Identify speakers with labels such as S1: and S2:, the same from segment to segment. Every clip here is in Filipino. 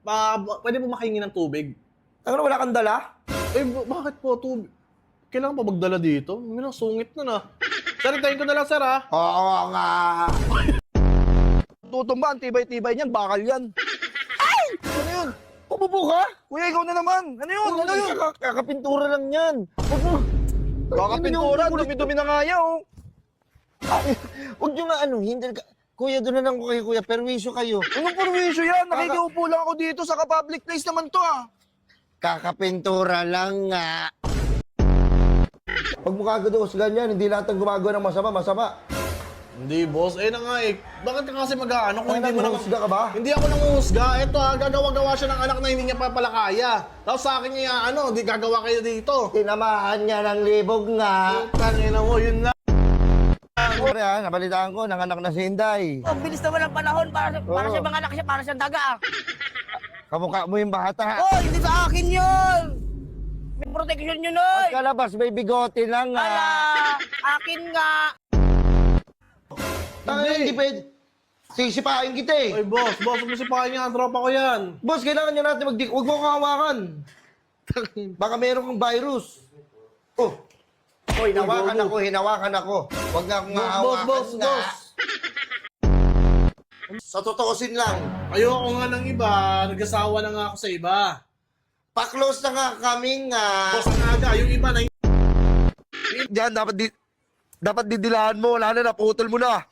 S1: Pwede po makahingi ng tubig?
S2: Ano, wala kang dala?
S1: Eh, bakit po tubig? Kailangan pa magdala dito? May sungit na na. Sir, tayo ko na lang, sir, ha?
S2: Oo nga. Tutumba, ang tibay-tibay niyan, bakal yan.
S3: Ano yun?
S2: Pupupo ka?
S3: Kuya, ikaw na naman. Ano yun? Ano yun?
S2: Kakapintura lang yan. Huwag mo.
S3: Baka pintura, dumi-dumi na nga yan, oh.
S2: Huwag nyo nga hindi ka. Kuya, doon na lang ko kayo, kuya. Perwisyo kayo.
S3: Anong perwisyo yan? Nakikiupo lang ako dito sa ka-public place naman to, ah.
S2: Kakapintura lang nga. Pag mukha ka doon ganyan, hindi lahat ng gumagawa ng masama.
S1: Hindi, boss. Eh na nga eh. Bakit ka kasi mag-ano kung hindi mo naman...
S2: Nanguhusga ka ba?
S1: Hindi ako nanguhusga. Ito ha, gagawa-gawa siya ng anak na hindi niya pa pala kaya. Tapos sa akin niya, di gagawa kayo dito.
S2: Tinamaan niya ng libog nga.
S1: Tangina mo, yun na.
S2: Siyempre ha, nabalitaan ko, nanganak na si Inday.
S4: Ang bilis naman ng panahon para sa mga anak siya, para siyang daga.
S2: Kamukha mo yung bata.
S4: Oh, hindi sa akin yun! May protection yun, oy!
S2: Pagkalabas, may bigote na nga.
S4: Ala, akin nga!
S2: Hindi pwede. Sisipain kita eh.
S1: Oy, boss, huwag mo sipahin niya. Ang tropa ko yan.
S2: Boss, kailangan niya natin huwag mo kang hawakan. Baka meron kang virus. Oh. Oh, hinawakan ako. Huwag nga akong hawakan
S1: Boss.
S2: Sa totoosin lang,
S1: Ayoko nga ng iba. Nag-asawa na nga ako sa iba.
S2: pa-close na nga kami nga.
S1: Boss, ang aga. Yung iba na
S3: Diyan, dapat didilaan mo. Wala na, naputol mo na.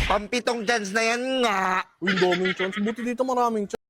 S2: Pampitong chance na yan nga.
S1: Uy, daming chance. Buti dito maraming chance.